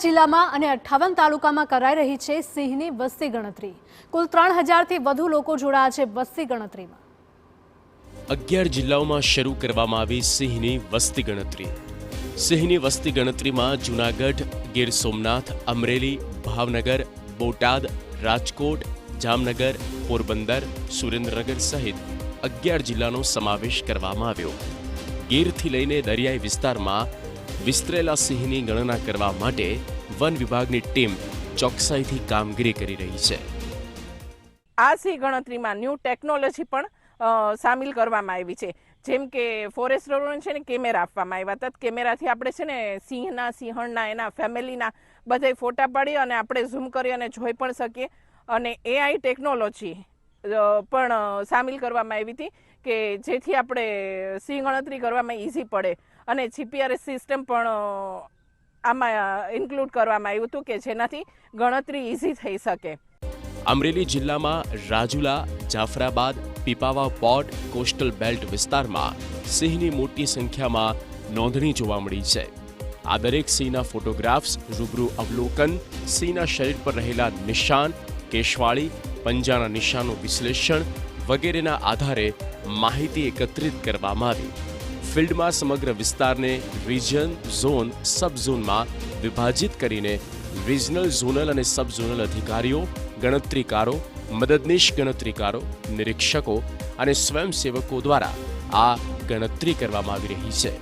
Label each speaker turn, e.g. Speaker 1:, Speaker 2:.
Speaker 1: જિલ્લામાં અને 58 તાલુકામાં કરાઈ રહી છે સિંહની વસ્તી ગણતરી। કુલ 3000થી વધુ લોકો જોડાયા છે વસ્તી ગણતરીમાં।
Speaker 2: 11 જિલ્લાઓમાં શરૂ કરવામાં આવી સિંહની વસ્તી ગણતરી। સિંહની વસ્તી ગણતરીમાં જૂનાગઢ, ગીર સોમનાથ, અમરેલી, ભાવનગર, બોટાદ, રાજકોટ, જામનગર, પોરબંદર, સુરેન્દ્રનગર સહિત 11 જિલ્લાનો સમાવેશ કરવામાં આવ્યો। ગીરથી લઈને દરિયાઈ વિસ્તારમાં વિસ્તરેલા સિંહની ગણના કરવા માટે વન વિભાગની ટીમ ચોકસાઈથી કામગીરી કરી રહી છે।
Speaker 3: આ સિંહ ગણતરીમાં ન્યૂ ટેકનોલોજી પણ સામેલ કરવામાં આવી છે। જેમ કે ફોરેસ્ટરોને છે ને કેમેરા આપવામાં આવ્યા હતા। કેમેરાથી આપણે છે ને સિંહના, સિંહણના, એના ફેમિલીના બધા ફોટા પાડી અને આપણે ઝૂમ કરી અને જોઈ પણ શકીએ। અને AI ટેકનોલોજી પણ સામેલ કરવામાં આવી હતી કે જેથી આપણે સિંહ ગણતરી કરવામાં ઇઝી પડે। અને GPS સિસ્ટમ પણ આમાં ઇન્ક્લુડ કરવામાં આવ્યું હતું કે જેનાથી ગણતરી ઇઝી થઈ શકે।
Speaker 2: અમરેલી જિલ્લામાં Rajula, Jafrabad, Pipavav port, coastal belt વિસ્તારમાં સિંહની મોટી સંખ્યામાં નોંધણી જોવા મળી છે। આ દરેક સિંહના ફોટોગ્રાફ્સ, રૂબરૂ અવલોકન, સિંહના શરીર પર રહેલા નિશાન, કેશવાળી, પંજાના નિશાનનું વિશ્લેષણ વગેરેના આધારે માહિતી એકત્રિત કરવામાં આવી। ફિલ્ડમાં સમગ્ર વિસ્તારને રિજન, ઝોન, સબ ઝોનમાં વિભાજિત કરીને રિજનલ, ઝોનલ અને સબ ઝોનલ અધિકારીઓ, ગણતરીકારો, મદદનીશ ગણતરીકારો, નિરીક્ષકો અને સ્વયંસેવકો દ્વારા આ ગણતરી કરવામાં આવી રહી છે।